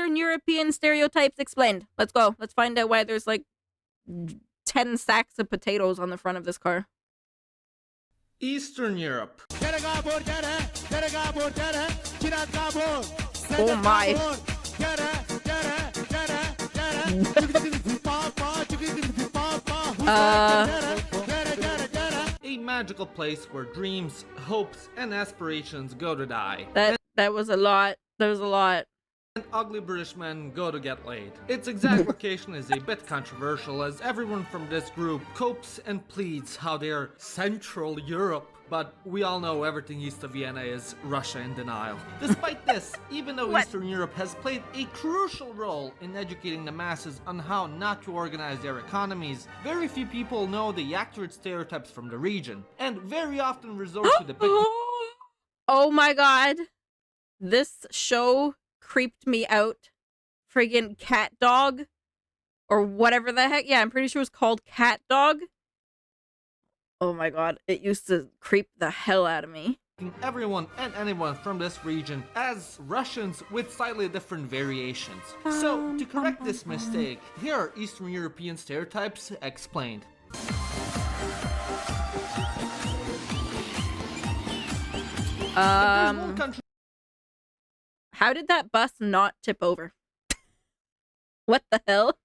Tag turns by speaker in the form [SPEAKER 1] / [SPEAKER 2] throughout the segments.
[SPEAKER 1] Eastern European stereotypes explained. Let's go. Let's find out why there's like 10 sacks of potatoes on the front of this car.
[SPEAKER 2] Eastern Europe.
[SPEAKER 1] Oh my.
[SPEAKER 2] A magical place where dreams, hopes, and aspirations go to die.
[SPEAKER 1] That was a lot. That was a lot.
[SPEAKER 2] And ugly British men go to get laid. Its exact location is a bit controversial, as everyone from this group copes and pleads how they're Central Europe. But we all know everything east of Vienna is Russia in denial. Despite this, even though Eastern Europe has played a crucial role in educating the masses on how not to organize their economies, very few people know the accurate stereotypes from the region, and very often resort to the big...
[SPEAKER 1] Oh my god. This show creeped me out. Friggin' Cat Dog. Or whatever the heck. Yeah, I'm pretty sure it was called Cat Dog. Oh my god, it used to creep the hell out of me.
[SPEAKER 2] Everyone and anyone from this region as Russians with slightly different variations. So, to correct this mistake, here are Eastern European stereotypes explained.
[SPEAKER 1] How did that bus not tip over? What the hell?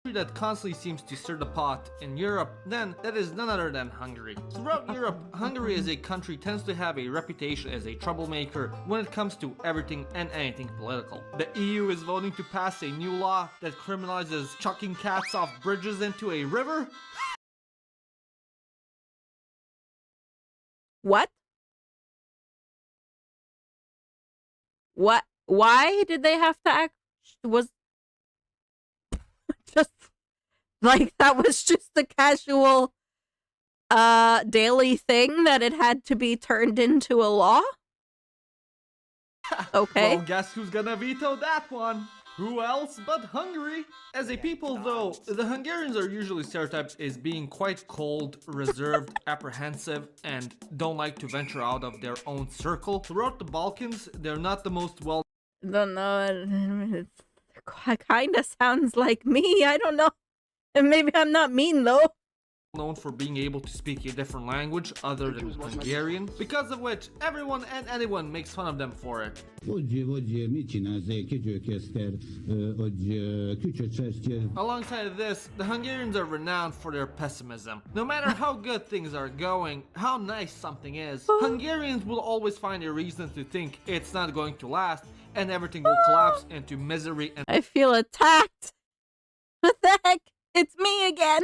[SPEAKER 2] That constantly seems to stir the pot in Europe, then that is none other than Hungary. Throughout Europe, Hungary as a country tends to have a reputation as a troublemaker when it comes to everything and anything political. The EU is voting to pass a new law that criminalizes chucking cats off bridges into a river.
[SPEAKER 1] What? What? Why did they have to act? Was just like that was just a casual daily thing that it had to be turned into a law? Okay.
[SPEAKER 2] Well, guess who's gonna veto that one? Who else but Hungary? As a people though, the Hungarians are usually stereotyped as being quite cold, reserved, apprehensive, and don't like to venture out of their own circle. Throughout the Balkans, they're not the most well...
[SPEAKER 1] Don't know, it kind of sounds like me, I don't know. And maybe I'm not mean though.
[SPEAKER 2] Known for being able to speak a different language other than Hungarian, because of which everyone and anyone makes fun of them for it. Alongside this, the Hungarians are renowned for their pessimism. No matter how good things are going, how nice something is, Hungarians will always find a reason to think it's not going to last, and everything will collapse into misery and...
[SPEAKER 1] I feel attacked. What the heck? It's me again.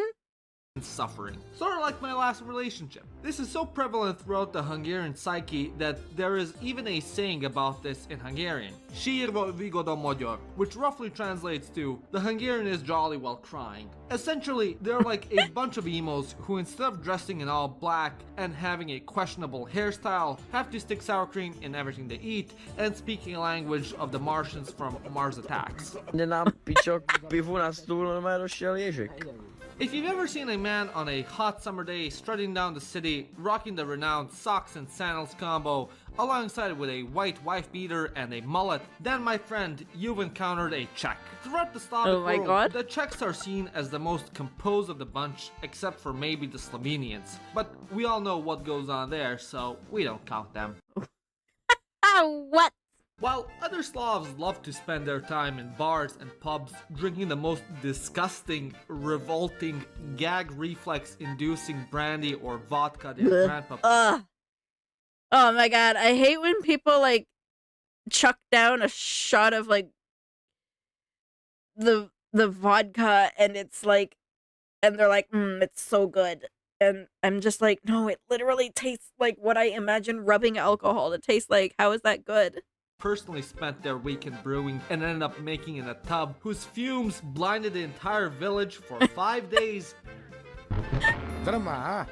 [SPEAKER 2] Suffering. Sort of like my last relationship. This is so prevalent throughout the Hungarian psyche that there is even a saying about this in Hungarian. Sírva vigad a magyar, which roughly translates to the Hungarian is jolly while crying. Essentially, they're like a bunch of emos who instead of dressing in all black and having a questionable hairstyle, have to stick sour cream in everything they eat and speaking a language of the Martians from Mars Attacks. If you've ever seen a man on a hot summer day strutting down the city, rocking the renowned socks and sandals combo, alongside with a white wife beater and a mullet, then my friend, you've encountered a Czech. Throughout the Slavic world, the Czechs are seen as the most composed of the bunch, except for maybe the Slovenians. But we all know what goes on there, so we don't count them.
[SPEAKER 1] What?
[SPEAKER 2] While other Slavs love to spend their time in bars and pubs drinking the most disgusting, revolting, gag reflex-inducing brandy or vodka their grandpa...
[SPEAKER 1] Oh my god, I hate when people like chuck down a shot of like the vodka and it's like, and they're like, it's so good. And I'm just like, no, it literally tastes like what I imagine rubbing alcohol to taste like. How is that good?
[SPEAKER 2] Personally spent their weekend brewing and ended up making in a tub whose fumes blinded the entire village for 5 days.
[SPEAKER 3] Drma,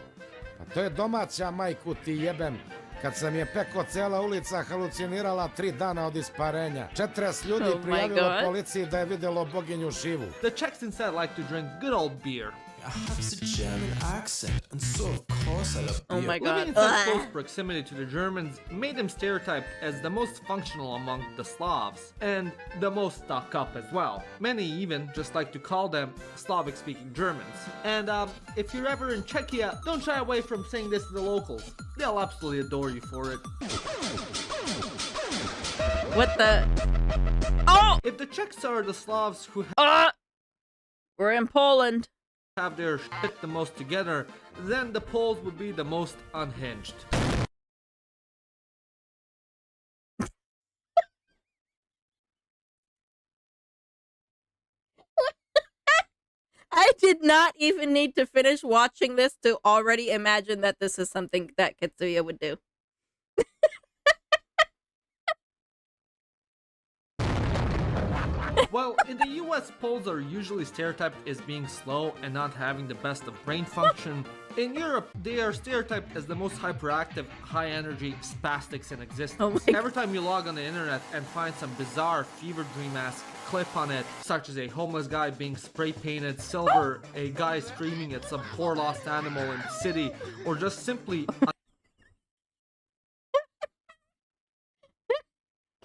[SPEAKER 3] pa to je domaća majku ti jebem. Kad sam je peko, cela ulica halucinirala 3 dana od isparenja. 40 ljudi prijavilo policiji da je videlo boginju Šivu.
[SPEAKER 2] The Czechs instead like to drink good old beer.
[SPEAKER 4] I have the German accent, and so of course I love
[SPEAKER 1] Oh
[SPEAKER 4] beer.
[SPEAKER 1] my god.
[SPEAKER 2] Living in such close proximity to the Germans made them stereotyped as the most functional among the Slavs, and the most stuck up as well. Many even just like to call them Slavic-speaking Germans. And if you're ever in Czechia, don't shy away from saying this to the locals. They'll absolutely adore you for it.
[SPEAKER 1] What the? Oh!
[SPEAKER 2] If the Czechs are the Slavs who
[SPEAKER 1] We're in Poland.
[SPEAKER 2] have their shit the most together, then the Poles would be the most unhinged.
[SPEAKER 1] I did not even need to finish watching this to already imagine that this is something that Katsuya would do.
[SPEAKER 2] Well, in the US, Poles are usually stereotyped as being slow and not having the best of brain function. In Europe, they are stereotyped as the most hyperactive, high-energy spastics in existence.
[SPEAKER 1] Oh my
[SPEAKER 2] Every time you log on the internet and find some bizarre fever dream-ass clip on it, such as a homeless guy being spray-painted silver, a guy screaming at some poor lost animal in the city, or just simply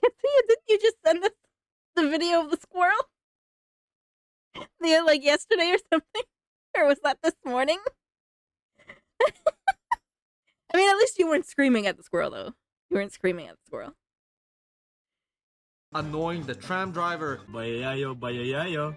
[SPEAKER 1] Katsuya, didn't you just send us the video of the squirrel? Like yesterday or something? Or was that this morning? I mean, at least you weren't screaming at the squirrel, though. You weren't screaming at the squirrel.
[SPEAKER 2] annoying the tram driver.
[SPEAKER 4] Bajajajo, bajajajo.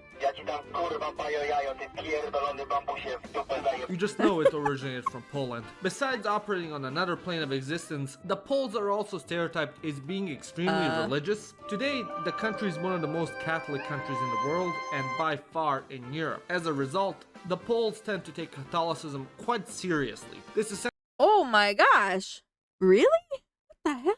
[SPEAKER 2] You just know it originated from Poland. Besides operating on another plane of existence, the Poles are also stereotyped as being extremely religious. Today, the country is one of the most Catholic countries in the world, and by far in Europe. As a result, the Poles tend to take Catholicism quite seriously. This is
[SPEAKER 1] Oh my gosh. Really? What the hell?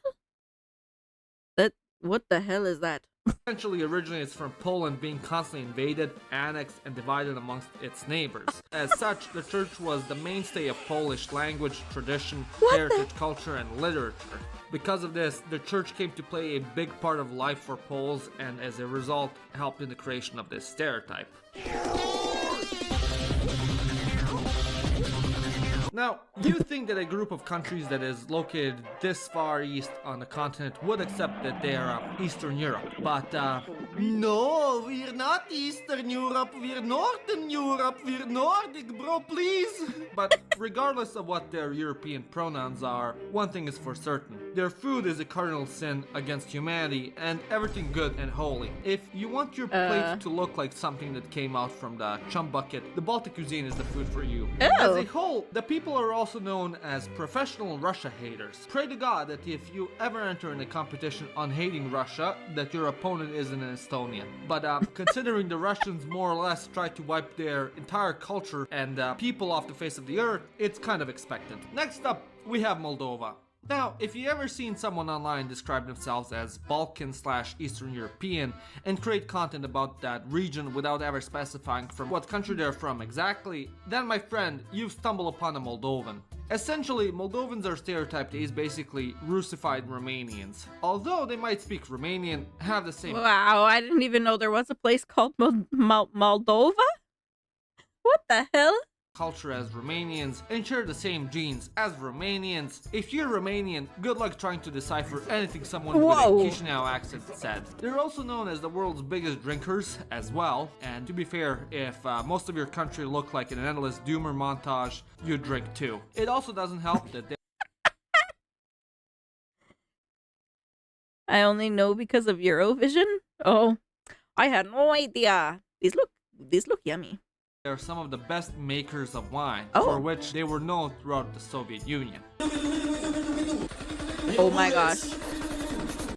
[SPEAKER 1] What the hell is that?
[SPEAKER 2] essentially originates from Poland being constantly invaded, annexed, and divided amongst its neighbors. As such, the church was the mainstay of Polish language, tradition, heritage, culture, and literature. Because of this, the church came to play a big part of life for Poles, and as a result, helped in the creation of this stereotype. Now, do you think that a group of countries that is located this far east on the continent would accept that they are Eastern Europe? But, no, we're not Eastern Europe, we're Northern Europe, we're Nordic, bro, please! But regardless of what their European pronouns are, one thing is for certain. Their food is a cardinal sin against humanity and everything good and holy. If you want your plate to look like something that came out from the chum bucket, the Baltic cuisine is the food for you. As a whole, the people are also known as professional Russia haters. Pray to God that if you ever enter in a competition on hating Russia, that your opponent isn't an Estonian. But considering the Russians more or less tried to wipe their entire culture and people off the face of the earth, it's kind of expected. Next up, we have Moldova. Now, if you ever seen someone online describe themselves as Balkan/Eastern European and create content about that region without ever specifying from what country they're from exactly, then my friend, you've stumbled upon a Moldovan. Essentially, Moldovans are stereotyped as basically Russified Romanians. Although they might speak Romanian, have the same
[SPEAKER 1] Wow, I didn't even know there was a place called Moldova? What the hell?
[SPEAKER 2] culture as Romanians and share the same genes as Romanians. If you're Romanian, good luck trying to decipher anything someone with a Chisinau accent said. They're also known as the world's biggest drinkers as well, and to be fair, if most of your country look like an endless doomer montage, you drink too. It also doesn't help that they
[SPEAKER 1] I only know because of Eurovision? Oh, I had no idea. These look yummy.
[SPEAKER 2] are some of the best makers of wine,
[SPEAKER 1] Oh.
[SPEAKER 2] for which they were known throughout the Soviet Union.
[SPEAKER 1] Oh my gosh.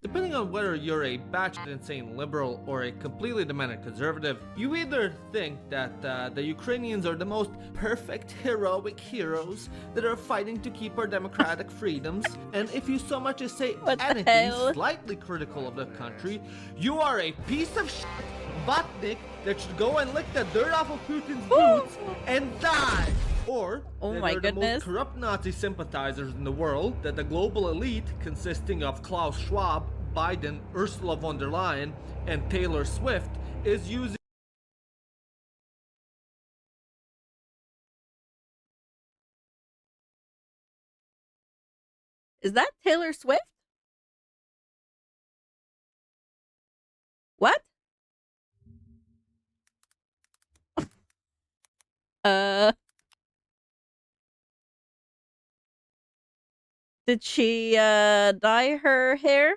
[SPEAKER 2] Depending on whether you're a batshit insane liberal or a completely demented conservative, you either think that the Ukrainians are the most perfect heroic heroes that are fighting to keep our democratic freedoms, and if you so much as say
[SPEAKER 1] What the
[SPEAKER 2] anything
[SPEAKER 1] hell?
[SPEAKER 2] slightly critical of the country, you are a piece of shit buttnick that should go and lick the dirt off of Putin's boots and die. Or
[SPEAKER 1] Oh
[SPEAKER 2] that
[SPEAKER 1] my
[SPEAKER 2] they're the
[SPEAKER 1] goodness.
[SPEAKER 2] most corrupt Nazi sympathizers in the world, that the global elite, consisting of Klaus Schwab, Biden, Ursula von der Leyen, and Taylor Swift, is using
[SPEAKER 1] Is that Taylor Swift? What? Did she dye her hair?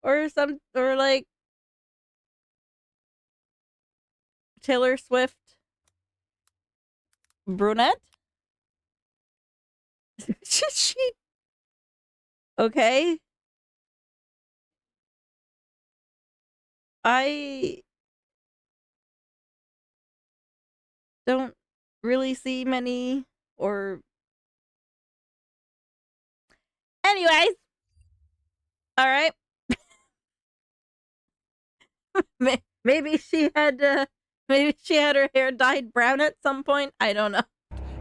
[SPEAKER 1] Or like Taylor Swift brunette? she Okay. I don't really see many or anyways. All right. Maybe she had her hair dyed brown at some point. I don't know.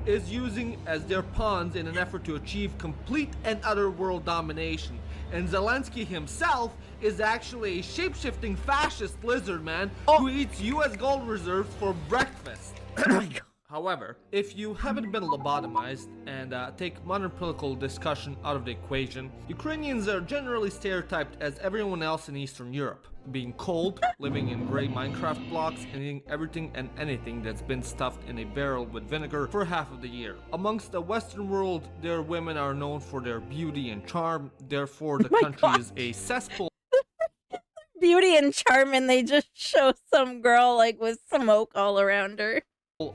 [SPEAKER 2] Is using as their pawns in an effort to achieve complete and utter world domination. And Zelensky himself is actually a shape-shifting fascist lizard man who eats US gold reserves for breakfast.
[SPEAKER 1] Oh my God.
[SPEAKER 2] However, if you haven't been lobotomized and take modern political discussion out of the equation, Ukrainians are generally stereotyped as everyone else in Eastern Europe, being cold, living in gray Minecraft blocks, and eating everything and anything that's been stuffed in a barrel with vinegar for half of the year. Amongst the Western world, their women are known for their beauty and charm, therefore the country is a cesspool
[SPEAKER 1] Beauty and charm, and they just show some girl like with smoke all around her.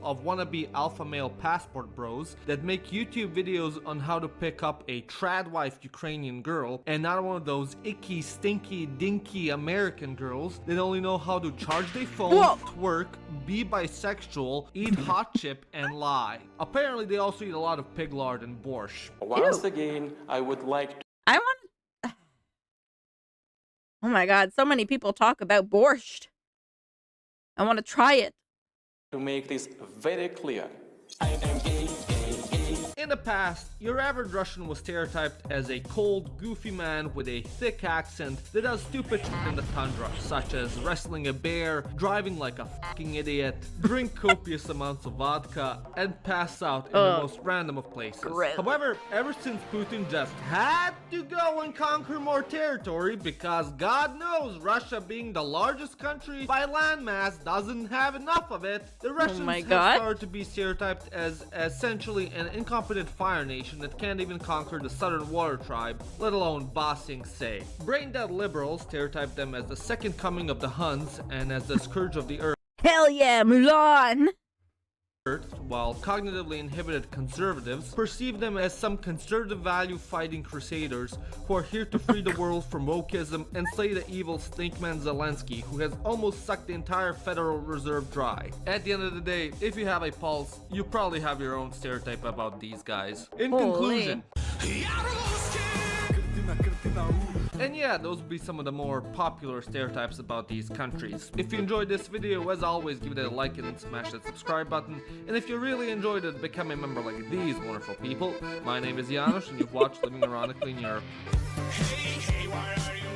[SPEAKER 2] of wannabe alpha male passport bros that make YouTube videos on how to pick up a trad wife Ukrainian girl, and not one of those icky, stinky, dinky American girls that only know how to charge their phone, twerk, be bisexual, eat hot chip, and lie. Apparently they also eat a lot of pig lard and borscht.
[SPEAKER 5] Once again, I would like to
[SPEAKER 1] I want. Oh my God! So many people talk about borscht. I want to try it.
[SPEAKER 5] make this very clear. I am gay.
[SPEAKER 2] In the past, your average Russian was stereotyped as a cold, goofy man with a thick accent that does stupid shit in the tundra, such as wrestling a bear, driving like a fucking idiot, drink copious amounts of vodka, and pass out in the most random of places.
[SPEAKER 1] Gross.
[SPEAKER 2] However, ever since Putin just had to go and conquer more territory because God knows Russia, being the largest country by landmass, doesn't have enough of it, the Russians have started to be stereotyped as essentially an incompetent fire nation that can't even conquer the southern water tribe, let alone bossing say. Brain-dead liberals stereotype them as the second coming of the Huns and as the scourge of the earth.
[SPEAKER 1] Hell yeah, Mulan!
[SPEAKER 2] While cognitively inhibited conservatives perceive them as some conservative value fighting crusaders who are here to free the world from wokeism and slay the evil snake man Zelensky, who has almost sucked the entire Federal Reserve dry. At the end of the day, if you have a pulse, you probably have your own stereotype about these guys. In conclusion, and yeah, those would be some of the more popular stereotypes about these countries. If you enjoyed this video, as always, give it a like and smash that subscribe button. And if you really enjoyed it, become a member like these wonderful people. My name is Janusz, and you've watched Living Ironically in Europe.
[SPEAKER 6] Hey, why are you